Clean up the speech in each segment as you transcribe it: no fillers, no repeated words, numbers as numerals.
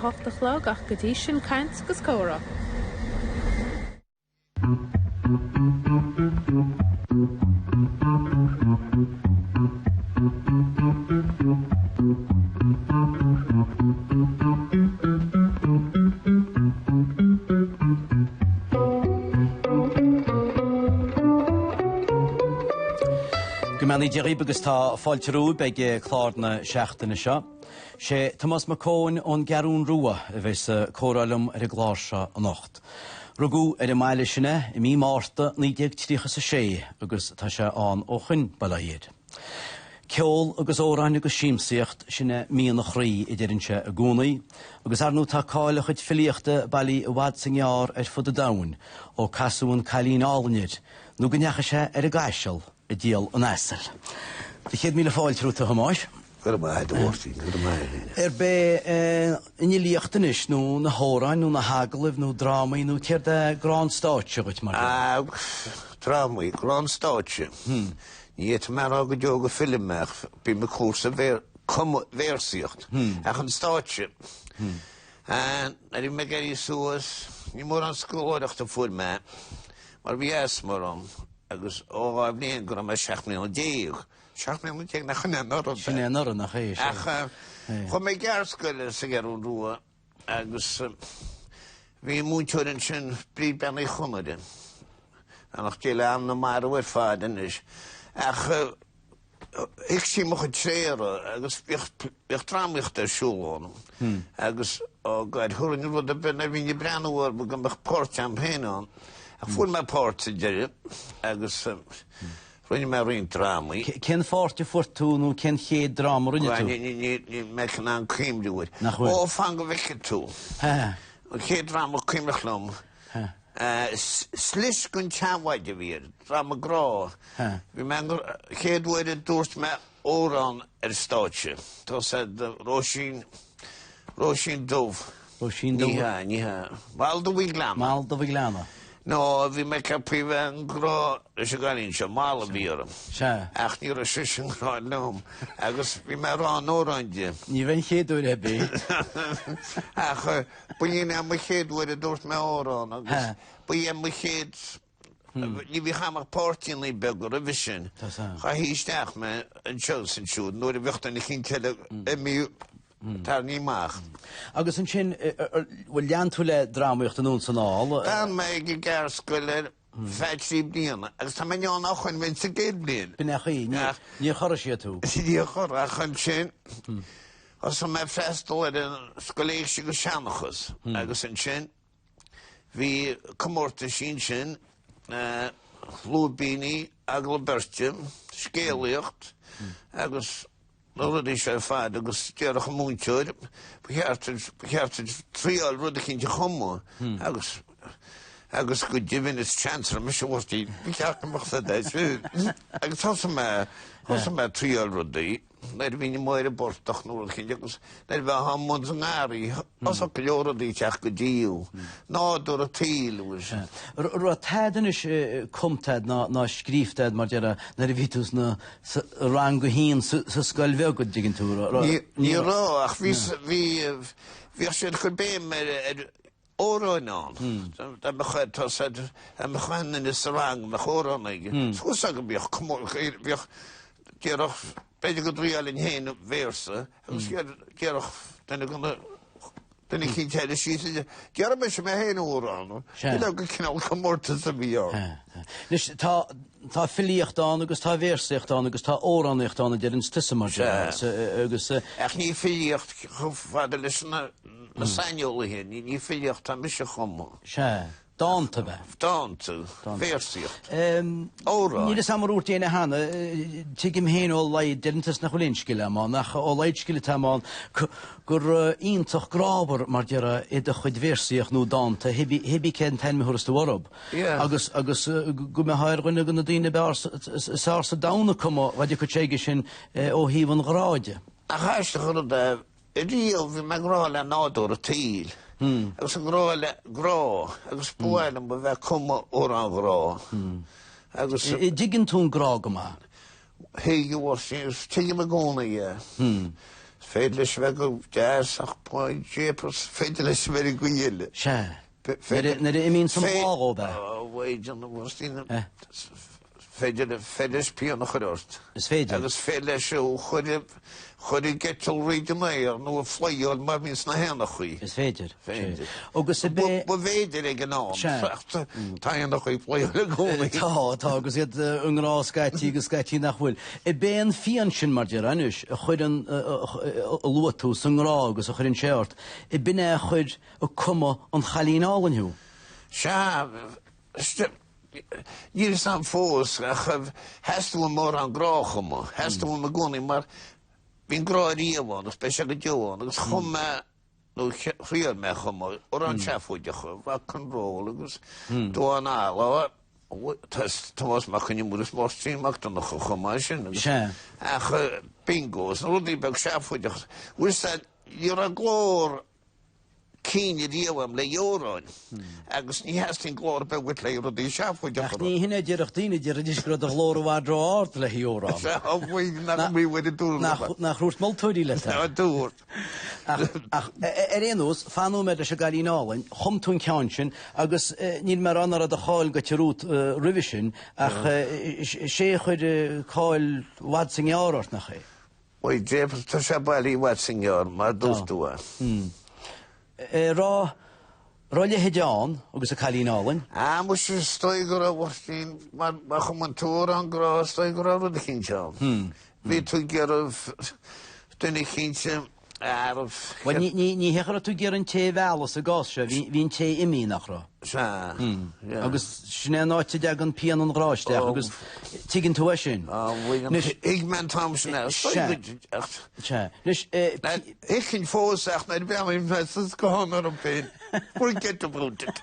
hochtachlog ach go dtí sin caint gus córa. Gymani Jerry agus tá fáilterú beag clárna seachtainna seo. Sé Thomas McCone ón Garún Rua a bheits córalum ar a glása an nocht. Rugú ar a meile sinne I mí Márta 1936 agus tá sé an óchin balaíad. Ceol agus óráin agus síimsíocht sinne míana chrí I deirinse a gúnaí, agus arnú tá cáile chuid filíochta bailí a bhad sangeár ar fud a dain ó casúin cailín álainid, nó gneacha sé ar a gaiisiil a díal an eisel. Di chéad míle fáilterú a hamáis? Gur mai dúirtí, gur mai. Be inni líochtanis nó na hóráin nó na hagalibh nó drámaí nó céir de grán stáitse goit mar. Drámaí, grán stáitse. Ní het mar a go dioga filmach bí me cúrsa vérsíocht. Ach an stáitse. Er me gerí súas, ní mór an scóireacht a fuair me, mar bhí mar an, agus ógáib níon gur me 7,000 7,000 na chine norad. Sinné norad nach chéis. Ach, chu mé gearscoile sa Garún Rua, agus bhí múteoirin sin brí benna chumarin. Anach déile am na mar bhfuir fádan is. Ach, ik sí mo chud tréire, agus bích trámíocht ar siúlónum. Agus gáid thurin rud a bena bhín breanúir bu gan bach pórt am héán. Ach fuair me pórt a deire, agus Rwy'n mewn rwy'n drama. Cyn fforti ffwrtw nhw, cyn lle drama rwy'n tu? Ni mechan an cym diwyr. Na chwyr. O, ffang o fechan tu. Lle drama cym na chlwm. Slis gwn chawaid y fyr, drama gro. Fi mewn lle dweud y dwrs me oran stadje. Tos ed Roisin Dov. Roisin Dov? Niha. Maldo Viglama. Maldo Viglama. No, fi me capi fe'n gro, ys y gael unsio, mal y fyr. Ach, ni'r ysys yn gro lwm. Agos fi me ron o'r ondi. Ni fe'n lle dwi'n hebu. Ach, bwyn am y lle dwi'n dwrs me o'r on. Bwyn am y lle, ni fi cham a'ch portyn ni begwr y fysyn. Cha hi stach me yn siws yn siwd. Nôr i fychta ni chi'n tele emi tar ni mach. Agus yn sin, wel lian twyle dramaíocht yn ŵn sy'n ôl? Dan mae gi garsgwyler fed 3 blian. Agus ta mae'n iawn achwn fe'n sy'n geid blian. Byn eich chi, ni chor ysio tu? Ni chor achwn sin. Os yma ffestol ar yn sgoleich sy'n gysianachos. Agus yn sin, fi cymwrt y sin, lwbini, agl bertym, sgeiliocht, agus Lord is a fad, agus diarach múntiúr, beheartid trial rud a cinn de chummo, agus go divin is chancellor, mis a wasti, beheart amach sa dais, agus hosa me trial rud i, nair vini moire bortach nôl cinn, agus nair fe hammond sy'n ngari, os ogliorad i tiach go diw, nod o'r tíl, Rwa tæden is komtæd na skriftæd, mar djera, nair vitus na rang go hín, så skal vi go digin túr? Ni rá, ach vi sér chud béim óráinán. Da me chud tá sed, me chuann is rang, me chóránig. Sgus agam bích cumol, bích dierach, beidir go dríalinn héin versa, agus dierach, Dyna chi'n teile sydd. Diar yma sy'n hen o'r anno. Dyna go cynnal cymorta sa fi o. Nes, ta ffiliocht an, agus ta versiocht an, agus ta oranocht an, dyr yn stysym ar agus... Ach ni ffiliocht, chwfad y lys na saniol hyn, ni ffiliocht am eisiau chwmol. Danta be? Danta, versiocht. Ora. Ni sam ar wrth ein hanna, tigim hen o lai dyrntas na chwlinskil am an, ach o laidskil tam an, gur intoch grabar mar dira edrych chyd versioch nhw danta, hebi cen ten mi hwrst y warob. Agus gwme hair gwynna gwynna dyn y bar sars y dawna cymo, wadi cwtsegi sy'n o hifon gradia. Ach haisdach o'r da, y ril fi mae grol a nod o'r tíl. Agus yn gro, agus bwael yn bod fe cwm o'r an gro. Digin tŵn grog yma? Hei yw os, tigim y gona i. Féidir bheith go deach point jépers féidir very gwyle. Se. Nid imín som blágó be. Wajan was tína féidir pion nach chuirt. Is féidir. Agus féidir seú chuir getil réidir mé nó a flyáil mar mís na héna chuí. Is féidir. Féidir. Agus be... Ba féidir ag an ám. Tá nach chuí flyáil a góna. Tá, agus iad ungrá scaití agus scaití nach bhfuil. Béan fian sin mar dear anus, a chuir an luatú sungrá agus a chuir an séart. Bine a chuir a cuma an chalínálan hiú. Se, Níl sam fós heú mór an grácha má, heú me gúna mar bhín gráíomháin, spéisial go deáin, agus chuma nó chríar me chuma, ó an seafúidecha, bha conról agus dó an ála, Tomás má chunne múras mórstríachta nach chumá sin. Ach bingós, nó rudí beh seafúidecha. Ús níor an glór cíine díomham le jóráin, agus ní heastín glór be bhfuil le rudí seafúidecha. Ach ní hinna deireach daoine deireach disgrad a glór bhádra áirt le jóráin. Nach mí bhfuil dúr. Nach rúst moltúdí le tá. Dúr. Ach, éonús, fanú me se galínálainn, chumtún ceann sin, agus níl mar anar a cháil go teirút rivisin, ach sé chuid cáil wadsing áirt nach é. Oi, James, tá sé bailí wadsing áir, mar dústúa. Rá le hedáin agus a chalínálainn. Mu sé stoi go a bhtín mar chum an túr an grá stoi go a rud a chinseán. Bhí tú gearh duna chinse Well, ní hechar tú gur an té bhelas a gás se, hín té imí nach rá. Se. Agus sinné náte deag an pian an ráiste, agus tuigeann tú sin. Ig men Thompson Se. Ik cinn fósach na bheim me go hánar an féin. Bú get a brúntit.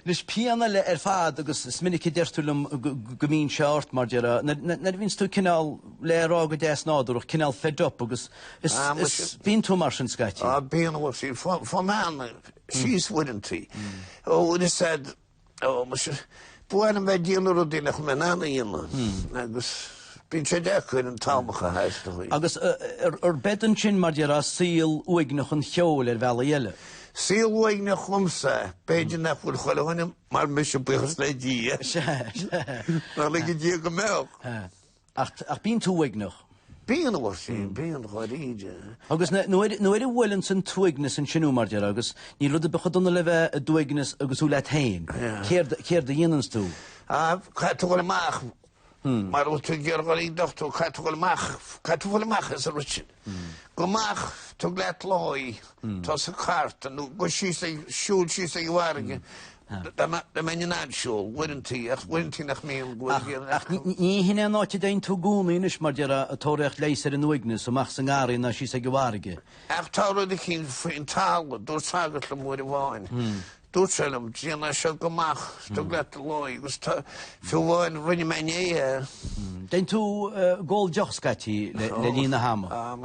Nes pianna le fad agus sminnig deirtúlum gomín seart mar deara, na víns tú cinál le rá go dés nádúach cinál fed up agus bín tú mar sin scaiti. Bían bhil sí fá man síos wouldn't ó it said buan bheith díanú dínach me nána dhéanana agus bín sé dechuir an támacha heiste. Agus ar bedan sin mar deara síl uignach an cheol bhela dhéile. Sílhaig na chumsa, beidir na bhfuil choilehhaine mar me se buchas le dí. Ná le go dí go meh. Ach bín tú uignach. Bían bhil sí, bían choíide. Agus nuair bhfuiln san tuignas an sinú mar dear agus, ní rud a bechadonna le bheith a duignas agus ú le tain. Céir de dhéanans tú? Caitúil amach. Mar ú tú ggéirgáil í dochtú caitúil amach is a rusin. Go mach tú gleit lái tá sa chart an go siúil sí a gháige da me nádsúil wouldn't nach mé ní hinna náte daon tú gúnaínis mar dear a tóireacht léisir an uignas amach san gáirí na sí a gháige. Ach tára de cín faoin tála dúr tágat le mór bháin. Dúselm díana se go mach tú gleit lái gus fiúháin rinne me é. Daon tú ggóil deochscatí le lína hama?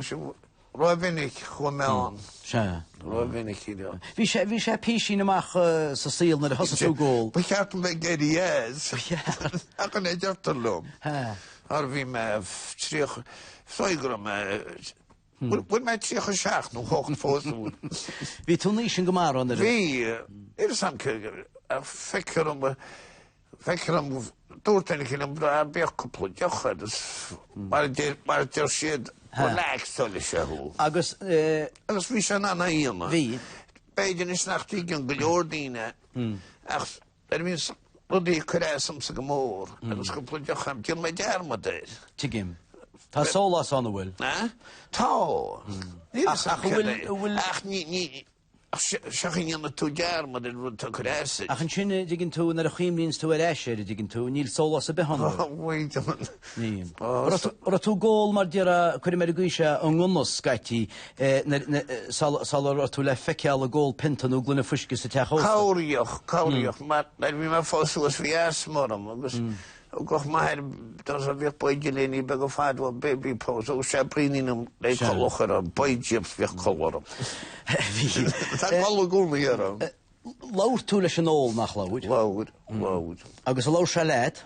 Roivinnig chu meán. Se. Roivinnig ideo. Bhí sé písín amach sa síl na hosa gól. Ba cheartan le géirí éis. Ach an é deartar lom. Ar bhí me tríoch freigur me bud me tríocha seach nó chochan fósú. Bhí tú níos sin go mar an Bhí san feicear am dúirtainna cin am bra beach cúpla deocha mar deir siad leagtáile seú. Agus bhí se anna íonna. Bhí? Beidir is nachtí an go leordíine ach vín rudí churéisam sa go mór agus go pluideacham tí mé dearma déir. Tigim. Tá sólas anna bhfuil? Tá. Ach ní seachín anna tú dearma den rud tá churéise. Ach an sinne diginn tú nar a chuimlíns tú éisiir diginn tú níl sólas a behanna. Ní. Ra tú ggóil mar dear chuir mar gúise an gúnas scaití sal tú le feiceal a ggóil pintanú glunna fuisce sa teachó. Cáíoch, mar bhí mar fósúlas bhí asmóram agus goch mair das a bhíh poidirléní be go fáadhil baby pós ó sé bríínam le chochar a poidjips bhíh choham. Tá gála gúna ar. Láir tú leis an ól nach láid? Láid. Agus a lá se leid?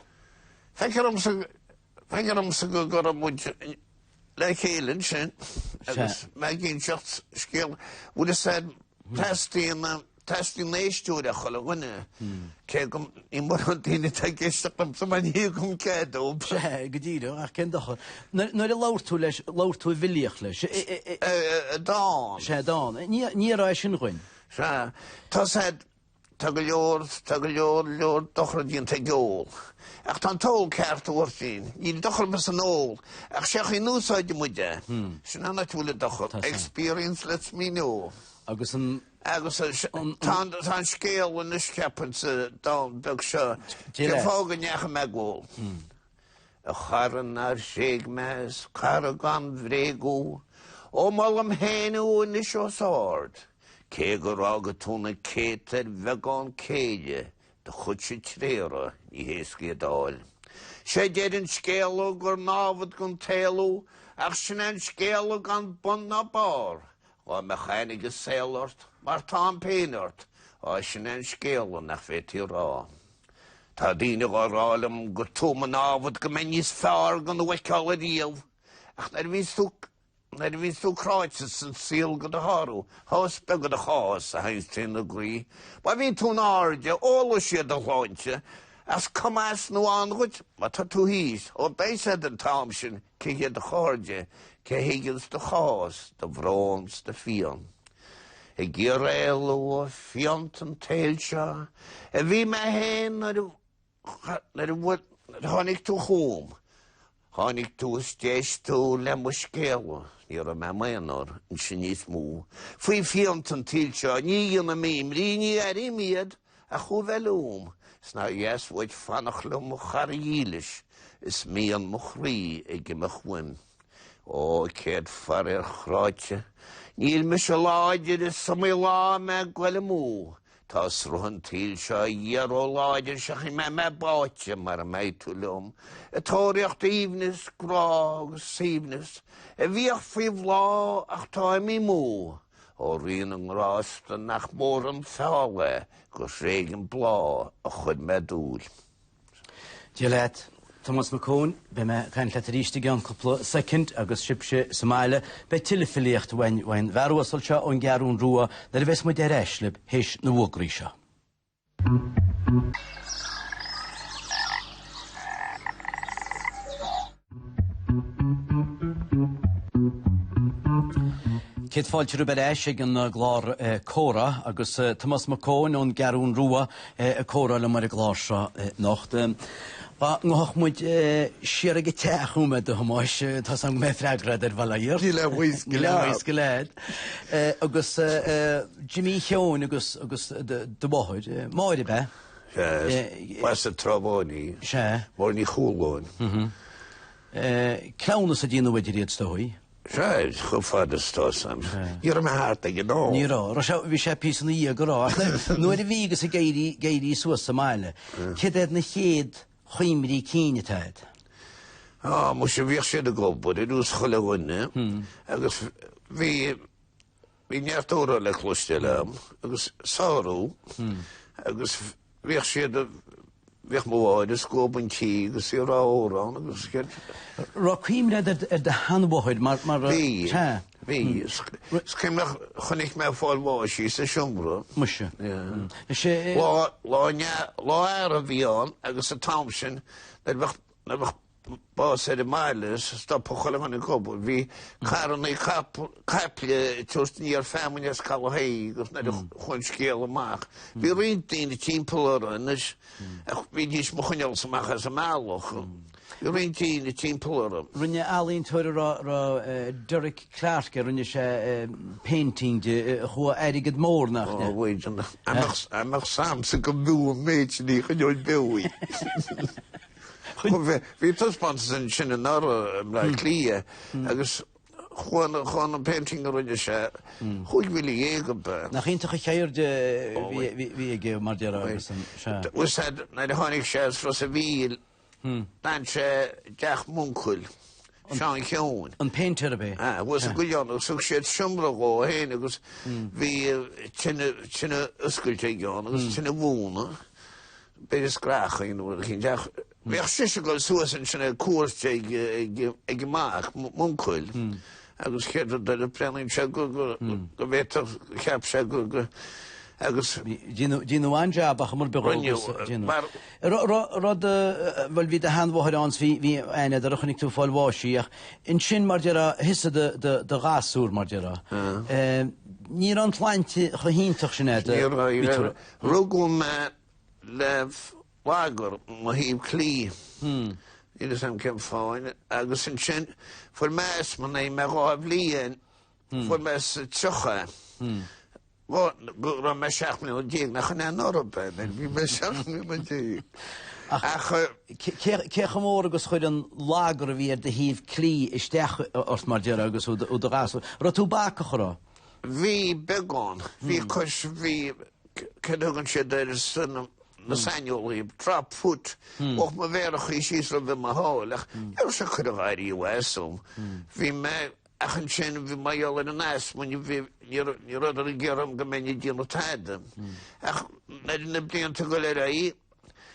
Feicearm sa go go muid le chélann sin Mae gen siart sgil. Would have said, testing neistúr a chola gine. Ke gom I mor an dine te gistach am sa man hi gom kedó. Gedíre ach cen dachar. Nuair a láirtú bhiliach leis. Dán. Sé dán. Ní ra sin chuin. Se. Tá said, tá go leor dochra dín te gól. Ach tan tól ceart o'r sin. Níl dochra bys an ól. Ach seach I núsáid I muide. Sin anna túla dochra. Experience lets me know. Agus an... Agus tan scéal yn yscepan sa dán beg seo. Ke fágan neach me gól. A charan ar séig mes, caragan vrégú. O mal am hénú yn isio sord. Ke go rága túna cétar vegan céide. Da chud si tréra I hésci dáil. Sé déirin scéalú gur náfad gon téalú, ach sin an scéalú gan bun na bar. O me chanig is sélort, mar tám péinort, o sin an scéalú nach féti rá. Tá dína go rálam gur túma náfad go menis fear gan weicála díal, ach nar vín tú kráitis san síl go a harú, hás be go a chás a hains tín a grí. Ba vín tú náde, óla siad a hláinte, as comás nó anhuid, ma tá tú hís, ó béisad an tám sin, ce hiad a cháde, ce higils de chás, de bhróns, de fion. E gyr elw, fiont yn teil sio, e fi me hen ar honig tú chwm. Honig tú ysdeis tú lemwysgelw, ni'r yma maenor yn synis mw. Fwy fiont yn teil sio, ni yn y mîm, ni ar I miad, a chw felwm. Sna yes wyd fanachlwm o chariilish, is mi yn mwchri e gymachwyn. O, ced ffarir chroetio. Níl me se láidir is samí lá me gwile mú. Tás rohan tíl seo iar o láidir seach I me báite mar me túlum. A tóriacht ífnis, grog, sífnis. A bhíach fíh lá ach tá mi mú. O rian an rásta nach mór an fále, go srégan blá a chud me dúl. Dioled. Thomas McCone, be me gan letteríiste gan couple second agus sibse Somalia be tilfilicht when verwa solcha on garún rua der ves mo der eslib his na wogrisha. Kit fáiltear be éisig an glár córa agus Thomas McCone on garún rua córa le mar glár nacht. Ba ngoch moet siar ge teachú me do hamáis tá sang me freagrad valair. Le gilad. Agus Jimmy Heon agus de bohid. Máide be? Was a trabóní. Se. Mór ní chúlóin. Clownas a dínú wedi riad stói. Se, chufad stósam. Nír me hart ag nó. Nírá, vi sé pís na í a gorá. Nuair a vígus a geirí suas sa máile. Chéad na chéad chuimrí cíine taid. Mu sé bhíoh sé a gobud, I dús chola gine, agus bhí neartóra le chlúisteile, agus sáú, agus bhíoh sé bhíoh móáid, is góban tí, agus I rárán, agus céad. Rá cuimre de hanbóid, mar... Bhí, scimnach chunig me fáil bháisí sa siomra. Muise. Lá ar a bhíán, agus a Thompson, na bhach bás ar a mailes, stop a chola gan a gobl. Bhí caran I caple túst ní ar feminist calhaí, agus na chuin scéal amach. Bhí rintín I tímplar anis, ach bhí dís mo chuineal samach as a máloch. Rintín I tímplar. Rinne alín tuair Derek Clark rinne sé painting de chua erigad mór nach. Bhid amach sam sa go bú méid ní chuineol bewi. Bhí tuspans sin an ára le clia, agus chuan painting a rinne sé, chuig bhili éige be. Nach íntacha chéir de bhí ige mar deará. Was had na de hánig sé fros a bhíl, dan sé deach múncuil. Seán Cheún. An painter a bé? Was a gúileán, agus sé siomra gó héin, agus bhí tinna ysgailte geán, agus tinna bhúna, beidir scracha in úr chin deach. Bhíoh siise go suas an sinna cuairte ag maach múncuil, agus chéad ar a brenin se go bhétar cheap se go agus Díú anjabach mar begus Rod bhfuil hí a hanmhaáins hí aine ar chunig tú fáilháisiíach in sin mar deara hisa de gasú mar deara. Ní an tlainte chu híntaach sinné rugún me leh lágur má híb clí idir sam cem fáin agus in sin fu meas man é me gáibh líon fu meas tucha go me seachna ó díag nach chun an orbe bhí me seachna man díag. Cecha mór agus chuid an lágur a bhí de híh clí isteach os mar deara agus ú de gasú. Ra tú bacha chorá? Bhí beagán, bhí cos bhí cedugann siad ar san na sainolí trap fut och ma verach í sísla bhí ma hálach ar se chud a bhairí wesom. Bhí me achan sin bhí maiol in an as mun ní rud ar ggéram go menne díanú taide. Ach na blianta go le raí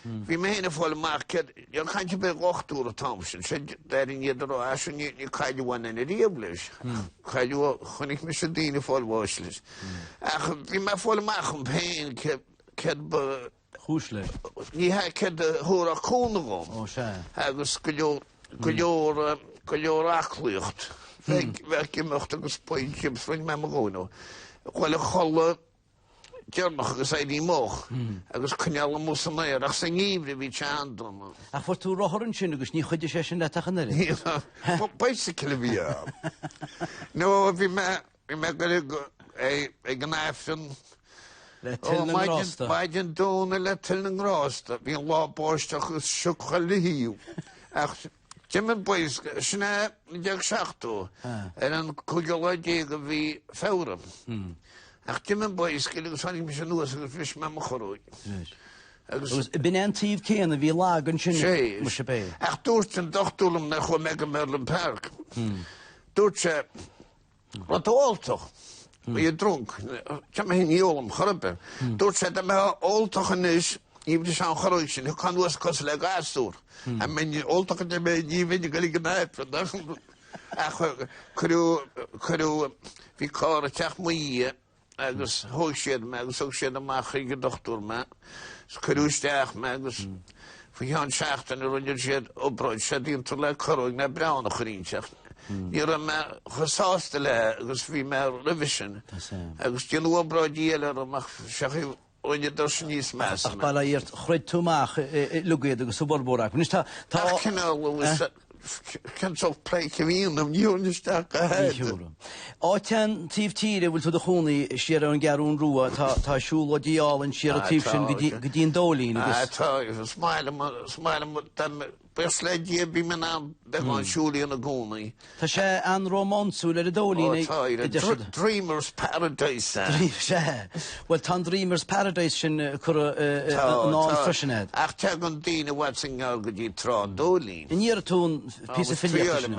bhí me héna fáil marcad ar chainte be 8 Thompson sé darin idir á as ní caiileháin in riablis. Caiileú chunig me se dína fáil bháislis. Ach bhí me fáil macham péin ced Chúsle. Ní ha ced thura cúnagóm. Ó se. Agus go leor achlíocht. Bheith imimecht agus point Jimsfrin me magónó. Chhuiile cholle dearnach agus éí moch agus cneall mús an éir ach sa ngíomhrí bhí teandom. Ach fu tú rothrann sin agus ní chuide sé sin leach an éir? Basically bhí. No, bhí me go ag an éifin Maidin dúna le til an grásta, hí an lábáisteach gus siúcha lihíú. Ach, Jimmin bois, sinna deag seachtó, ar an cúgeolaidé go bhí fáram. Ach, Jimmin bois, gilgus fannig mis an nuas agus fis me choróid. Agus bin antíomh céan a bhí lágan sin mu se bé. Ach, dúirt an dochtúlam na chu mega Merlin Park. Dúirt sé, wat áltoch. Je dronk. Tja me hyn I olam chorbe. Dort zet me oltochen is, je hebt dus aan geroeid. Je kan was kostelijk gasdoor. En men je oltochen te me niet weet je gelijk knijp. Ach, kru wie kar tjach moeie. Agus hoogshid me, agus hoogshid me achige dochter me. Kru steg me, agus voor Jan zegt en er je zit oprood, zet die te leuk geroeid naar bruine green zegt. Hier me gesaasde le, agus vi me revision. Agus die nu broodjele, mag zeggen, onje dus niet mes. Ach, bala hier, groeit toemaag, lugeed, agus suborborak. Dus ta. Ach, kan zo pleken wie in hem, jongen sterk ahead. Ten tief tiere wil to de goni share en garun ruwa ta shul o dial en share tief shin gedien dolin. Ta smile dan besledje bi men aan de gaan shul in de goni. Ta she an romansu le dolin. Dreamers Paradise. Well tan Dreamers Paradise shin kur non freshened. Ach tagon dine watsing al gedi tra dolin. In hier toen piece of film.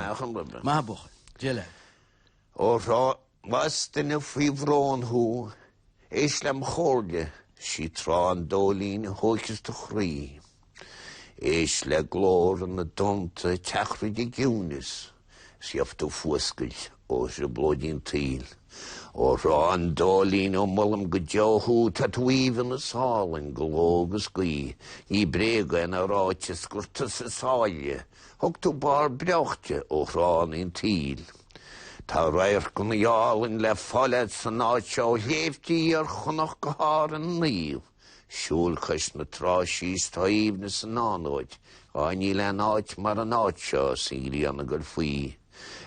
Ma boch. Jelle. O was den fivron hu Islam chorde si tran dolin hoikes to chrí. Isle glór an na donta techridi giúnis si aftu fuskil o se blodin tíl. O ran dolin o mullam go johu tatweven a salin glógus gui. I brega en a rátis gurtas a salje. Hogtu bar brauchtje o ran in tíl. Tá rair gon iálan le fallad san áitseo héftí chunach go háir an níomh. Siúlchas na trásís taíomhna san ánoid, ní le áit mar an áitseo sírí anna gur faoi.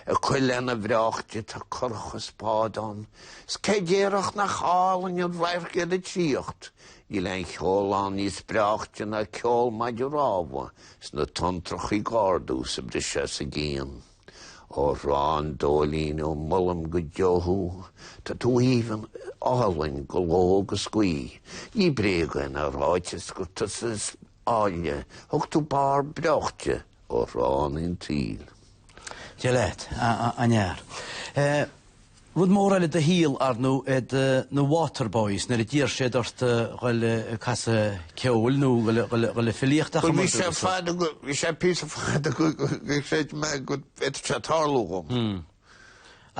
A chuile na bhreachte tá corchas pádán, scédéireach na chálan ar bhairgad a tríocht. I le cheolán níos breachte na ceol maidir ráha, sna tantrach I gardú sa bde sé sa géan. O ran dolin o mullam go johu, ta tu even alwyn gológus gui. I bregan a ráitis go tusas alje, hog tu bar brochtje o ran in tíl. Jelet, anjar. Rud mór eile de híl ar nó na Waterboys, na dír sé dort goile casa ceol nó goile filiochtach. Vi sé fada go, vi sé pís fada go sé me go et chatarlugum.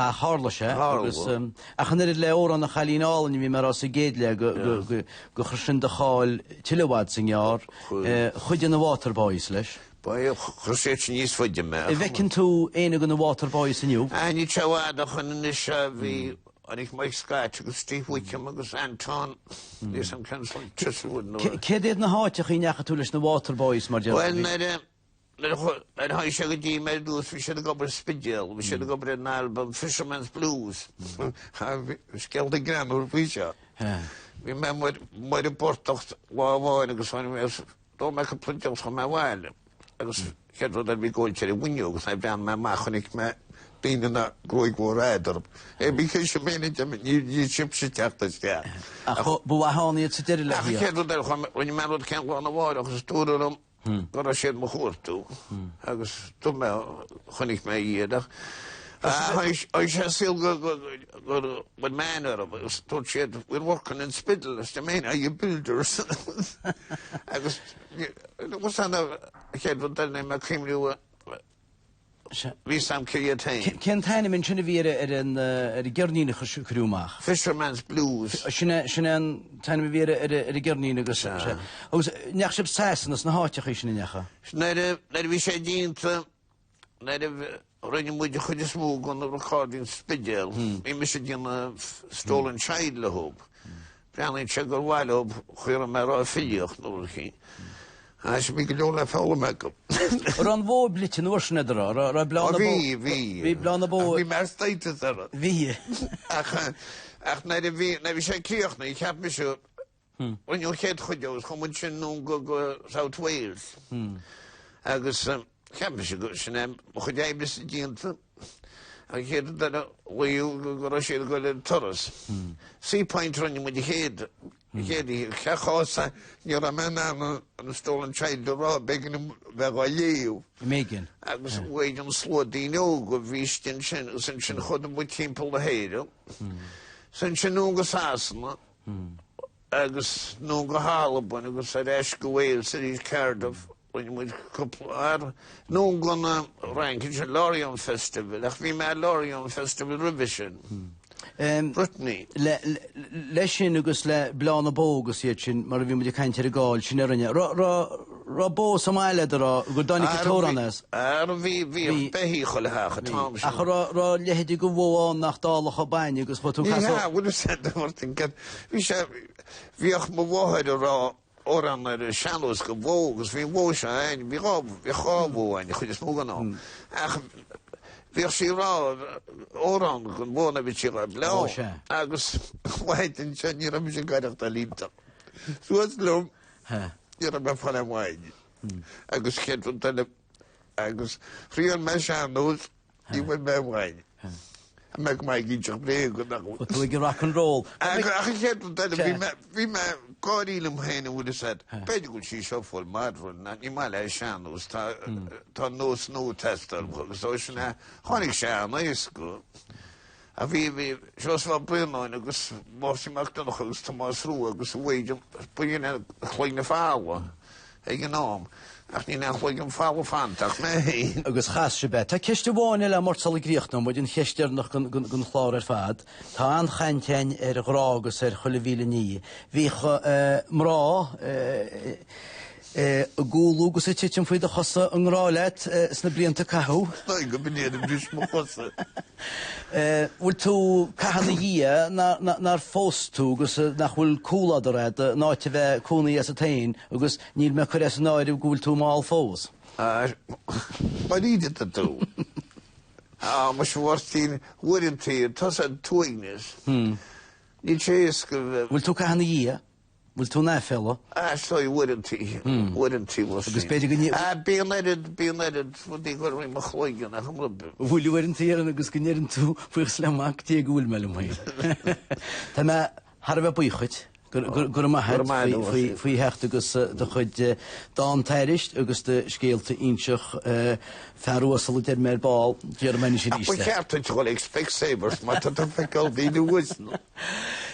A hála sé Hála. agus a chan le ó an na chalínáin bhí mar as géadle go chusin de cháil tiilehád san jaar chuid an na Waterboys leis. Ba chusé níos foiide me. I bhecinn tú éana go na Waterboys inniu? Ní tehád a chun is bhí anig mai skáit agus Steve Wickham agus Anton lís am cancel trisúd nó. Cé éad na háiteach í necha tú leis na Waterboys mar Well, I should have made those. We should have got a spidgel. We should have got an album, Fisherman's Blues. Skilled the grammar, we shot. We remember my report of war and was one of don't make a print from my while. I was had that we go to the window because I found my machinic being in that growing war rider. Because you made it, you chips it at this guy. Buahani, it's a deadly. I can't do that when you man can't go on the water because two Got a shed mochúr tú. Agus tú me chunig me iadach. I shall still go with manner of us. Thought shed, we're working in Spittle, as the main, are you builders? Agus, what's on a head with that name? I came to we some Kiriatain. Ken Tiny mentioned a Gernina Krumach. Fisherman's Blues. Shinan Tiny Vera at a Gernina Gusha. I was Naship Sasson, as Nahachish in Yaha. Let me say, Dean, let running with you could smoke on the recording Spidgel. We missed in a stolen child, I hope. Planning check a while up, where a matter of figure, no key. I should be good all follow makeup. Ron Vo Blitchen or Schneider, or a blown we blown the bow. We must state it. We. Ach, never say Kirchner, you can't be sure. When you head Hodos, how much you know go South Wales. I guess, can't be sure, Shanam, Hoday, Mr. Gentle. I heard that where you go to share go to Torres. Sea point running with your head. He Cahosa, you're a man and a stolen child, the raw begging him where you. Megan. I was waiting slow, Dino, go reached in Shin, since you hold them with Temple the Head. Since you know the Sassana, I was no go Harlem when it was at Ashko Wales, City Cardiff. When we couple are no gonna rank it's a Lorient Festival. Like we made Lorient Festival revision. Brittany. Leshin agus le blana bogus yetchin mar vi mu kaint regal chinernya. Ra bo Somalia dra go dani kitoranas. Vi behi kholaha khatam. Akhra ra lehdi go wo nach dal khabain agus fotu kasa. Yeah, would have said the word thing. We should we ach mo wo ra oran de shallows gewogen, we wo zijn, we gaan wo en je goed smogen nou. Ach, we zien ra oran gewoon een beetje blauw. Agus white en chen je hebben ze gaar dat liefde. Zoals loom. Je hebben van hem wijn. Agus kent van dat agus vriend mensen knows die met mij wijn. Make my guitar play good. But we get rock and roll. I said that we met Corinne Hane would have said, Pedicle she shop for Madron, and Himalaya Shandos, no snow tester, so she na honey shan, nice go. A we just for Bruno and it was Mossy McDonald's Thomas Rue, was wage, putting a clean the flower. You know. Ach ní nach chuigem fáil fantach mé. Agus chas se bet. Tá ceiste bháin le mórsal gríochtnom bud in cheistear nach gon chlár fad. Tá an chaintein grágus cholevíle ní. Bhí mrá gúlúgus a titim faoid a chosa an rálet sna blianta cahu. Tá go bnéad bris mo chosa. Bhfuil tú cahanna dhia nar fós tú agus nach bhfuil cúlad a réad náte bheith cúnaí as a tain agus níl me chuir as a náir bhfuil tú máil fós. Ba ríide a tú. Mas bhhartín uintí tas a túignis. Ní chéas go bhfuil tú cahanna dhia? Bhfuil tú ná fella? Só uintí was. Agus beidir go ní bíonad fudí go ri mo chloigen a chumla. Bhfuil uintí agus gnéirann tú fuoich sleach tí gúil me mai. Tá me har bheith buchuid Gur ma het fao hecht agus de chud dá teirist agus de scéalta inseach ferúasal der mer ball Germany sé díiste. Ceart go ag Specsavers, má tá feáil bhíú wisn.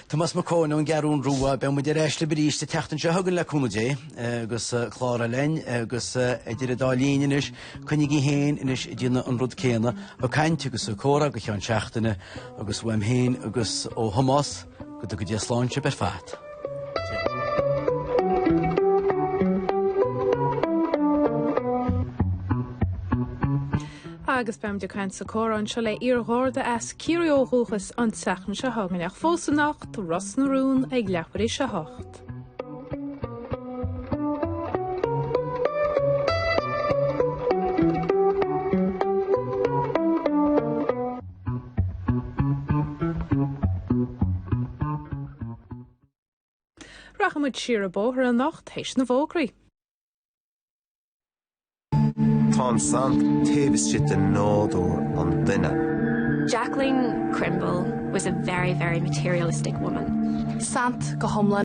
Thomas McCone an garún rúa be mu de reisle beríiste teachtan se hagan le cumdé agus chlára lein agus idir a dálíis chunig í héin inis dtíine an rud céna a caiinte agus córa go chean seachtainna agus bhfuim héin agus ó Hamas go go dtí sláinte ber fat. Agus beim de caint sa córan se le iarghorda as círióthúchas an sechan se hagan ach fósa nacht ras narún ag leparí se hocht. Rachamid siar a bóthar an nacht héis na bhógraí. Tá sant taobhas siad den nádú an duine. Jacqueline Crimble was a very, very materialistic woman. Sant go hiomlán